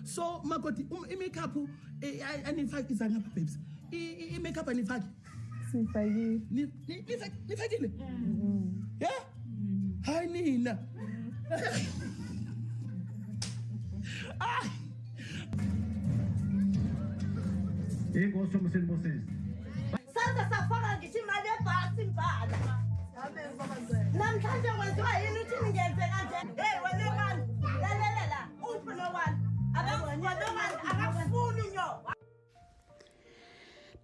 So makoti makeup anifaki zanga babes. Makeup anifaki. Sifaki. Nifakile? Yeah? Hi Nina. Inkosi Moses. Sasa safaka ngisimali ebhasi mbala. Namhlanje kwenziwa yini uthi ngenze kanje? Hey wena manje, lalela uphi no one? Akafuni nyo.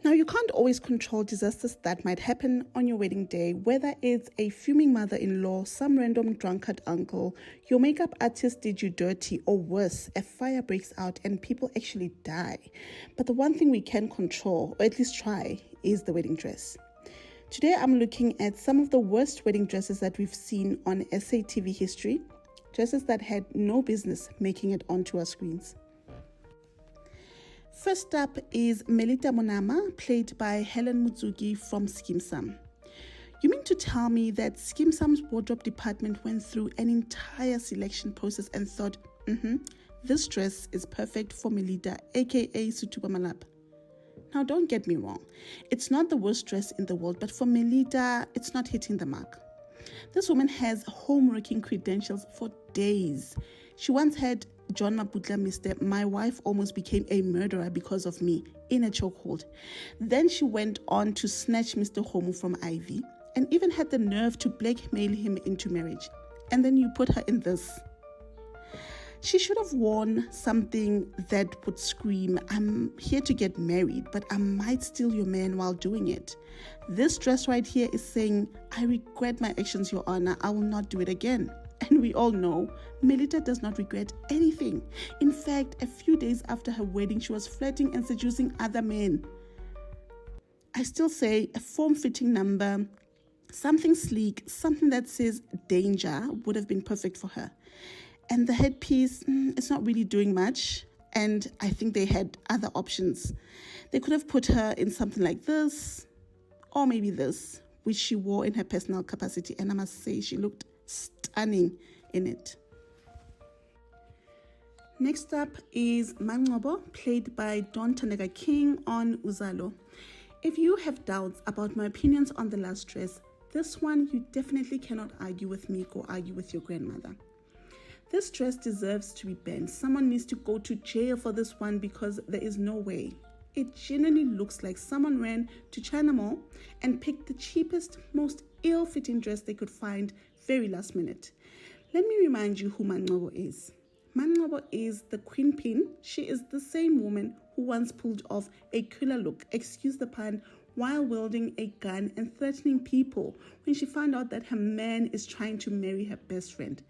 Now, you can't always control disasters that might happen on your wedding day, whether it's a fuming mother-in-law, some random drunkard uncle, your makeup artist did you dirty, or worse, a fire breaks out and people actually die. But the one thing we can control, or at least try, is the wedding dress. Today, I'm looking at some of the worst wedding dresses that we've seen on SA TV history, dresses that had no business making it onto our screens. First up is Melita Monama, played by Helen Mutsugi from Skeem Sam. You mean to tell me that Skeem Sam's wardrobe department went through an entire selection process and thought, this dress is perfect for Melita, aka Sutuba Malap? Now, don't get me wrong. It's not the worst dress in the world, but for Melita, it's not hitting the mark. This woman has home-wrecking credentials for days. She once had John Maputla Mr. My wife almost became a murderer because of me in a chokehold. Then she went on to snatch Mr. Homu from Ivy and even had the nerve to blackmail him into marriage. And then you put her in this. She should have worn something that would scream, I'm here to get married, but I might steal your man while doing it. This dress right here is saying, I regret my actions, Your Honor. I will not do it again. And we all know Melita does not regret anything. In fact, a few days after her wedding, she was flirting and seducing other men. I still say a form-fitting number, something sleek, something that says danger would have been perfect for her. And the headpiece, it's not really doing much. And I think they had other options. They could have put her in something like this, or maybe this, which she wore in her personal capacity. And I must say, she looked stunning in it. Next up is Mangobo, played by Don Tanega King on Uzalo. If you have doubts about my opinions on the last dress, this one you definitely cannot argue with me or argue with your grandmother. This dress deserves to be banned. Someone needs to go to jail for this one because there is no way. It genuinely looks like someone ran to China Mall and picked the cheapest, most ill-fitting dress they could find very last minute. Let me remind you who Mangobo is. Mangobo is the queen pin. She is the same woman who once pulled off a killer look, excuse the pun, while wielding a gun and threatening people when she found out that her man is trying to marry her best friend.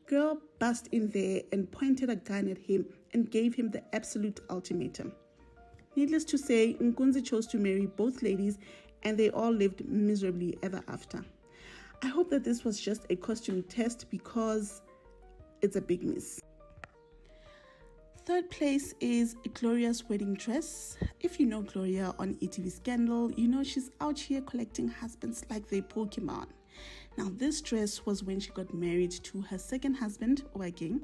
Girl bust in there and pointed a gun at him and gave him the absolute ultimatum. Needless to say, Nkunzi chose to marry both ladies and they all lived miserably ever after. I hope that this was just a costume test because it's a big miss. Third place is Gloria's wedding dress. If you know Gloria on ETV Scandal, you know she's out here collecting husbands like they Pokemon. Now, this dress was when she got married to her second husband, Oaging,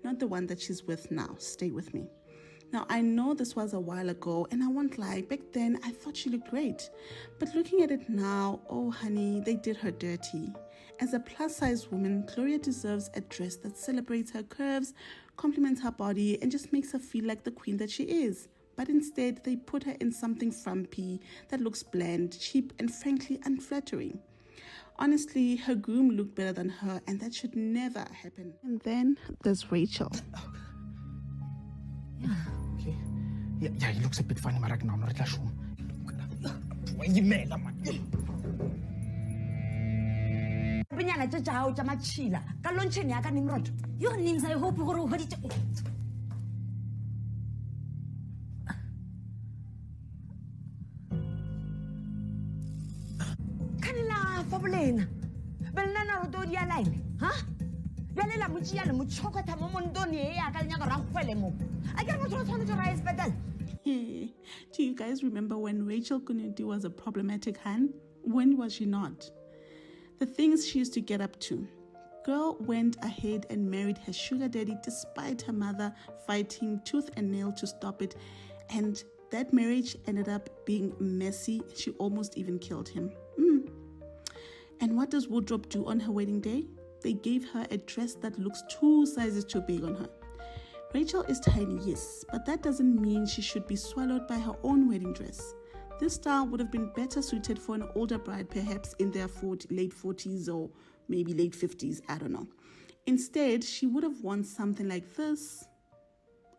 not the one that she's with now. Stay with me. Now, I know this was a while ago, and I won't lie, back then I thought she looked great. But looking at it now, oh honey, they did her dirty. As a plus-size woman, Gloria deserves a dress that celebrates her curves, compliments her body, and just makes her feel like the queen that she is. But instead, they put her in something frumpy that looks bland, cheap, and frankly unflattering. Honestly, her groom looked better than her, and that should never happen. And then there's Rachel. Okay. Yeah, he looks a bit funny, but I can not show him. Pinyana tja hao tja machila ka lontsheng ya ka Nimrod. Yo names I hope gore o hoditse. Kanila fabolena. Belana ro do dia line, ha? Bele la mutshia le mutshokotha mo mondoni ya ka nya go rangfele mo. I can't go to rise better. Do you guys remember when Rachel Kunuti was a problematic hand? When was she not? The things she used to get up to. Girl went ahead and married her sugar daddy despite her mother fighting tooth and nail to stop it, and that marriage ended up being messy. She almost even killed him. And what does Woodrop do on her wedding day? They gave her a dress that looks 2 sizes too big on her. Rachel is tiny, yes, but that doesn't mean she should be swallowed by her own wedding dress. This style would have been better suited for an older bride, perhaps in their late 40s or maybe late 50s, I don't know. Instead, she would have worn something like this,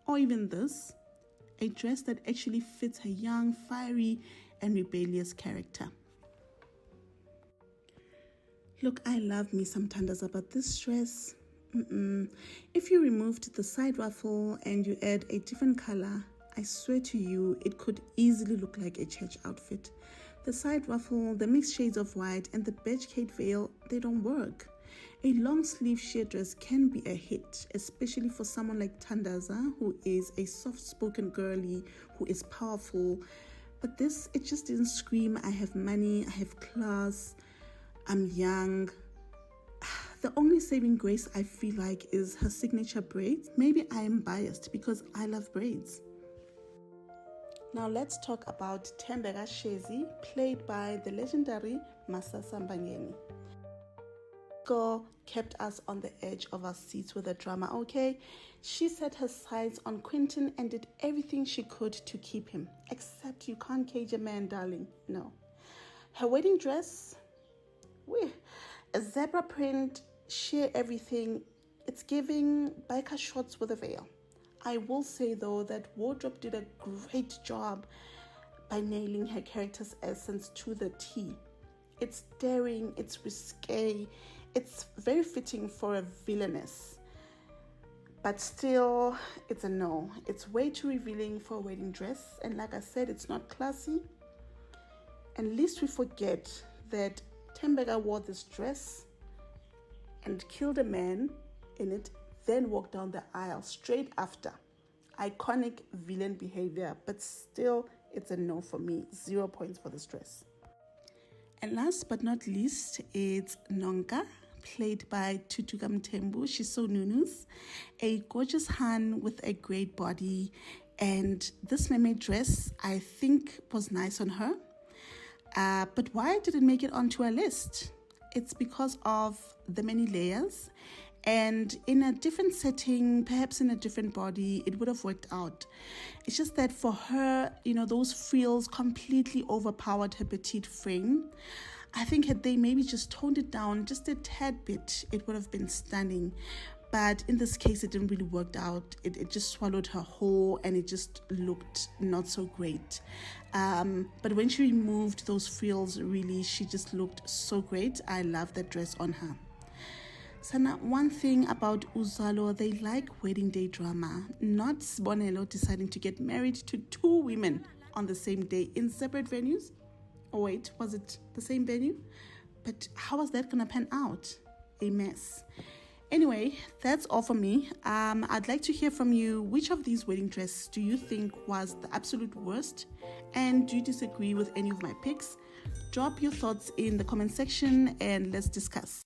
or even this, a dress that actually fits her young, fiery, and rebellious character. Look, I love me some tandaza, but this dress, if you removed the side ruffle and you add a different color, I swear to you, it could easily look like a church outfit. The side ruffle, the mixed shades of white, and the beige cape veil, they don't work. A long sleeve sheer dress can be a hit, especially for someone like Tandaza, who is a soft-spoken girly, who is powerful. But this, it just didn't scream, I have money, I have class, I'm young. The only saving grace I feel like is her signature braids. Maybe I am biased because I love braids. Now let's talk about Tembeka Shezi, played by the legendary Masasa Mbangeni. Girl kept us on the edge of our seats with the drama, okay? She set her sights on Quentin and did everything she could to keep him. Except you can't cage a man, darling. No. Her wedding dress, a zebra print, sheer everything. It's giving biker shorts with a veil. I will say though that Wardrobe did a great job by nailing her character's essence to the T. It's daring, it's risque, it's very fitting for a villainess. But still, it's a no. It's way too revealing for a wedding dress. And like I said, it's not classy. And lest we forget that Tembeka wore this dress and killed a man in it, then walked down the aisle straight after. Iconic villain behavior, but still, it's a no for me. 0 points for this dress. And last but not least, it's Nonka, played by Tutuka Mthembu. She's so nunus, a gorgeous Han with a great body, and this mermaid dress I think was nice on her. But why did it make it onto a list? It's because of the many layers, and in a different setting, perhaps in a different body, it would have worked out. It's just that for her, those frills completely overpowered her petite frame. I think had they maybe just toned it down just a tad bit, it would have been stunning. But in this case, it didn't really work out. It just swallowed her whole, and it just looked not so great. But when she removed those frills, really, she just looked so great. I love that dress on her. So now, one thing about Uzalo, they like wedding day drama, not Sibonelo deciding to get married to 2 women on the same day in separate venues. Oh wait, was it the same venue? But how was that gonna pan out? A mess. Anyway, that's all for me. I'd like to hear from you. Which of these wedding dresses do you think was the absolute worst? And do you disagree with any of my picks? Drop your thoughts in the comment section and let's discuss.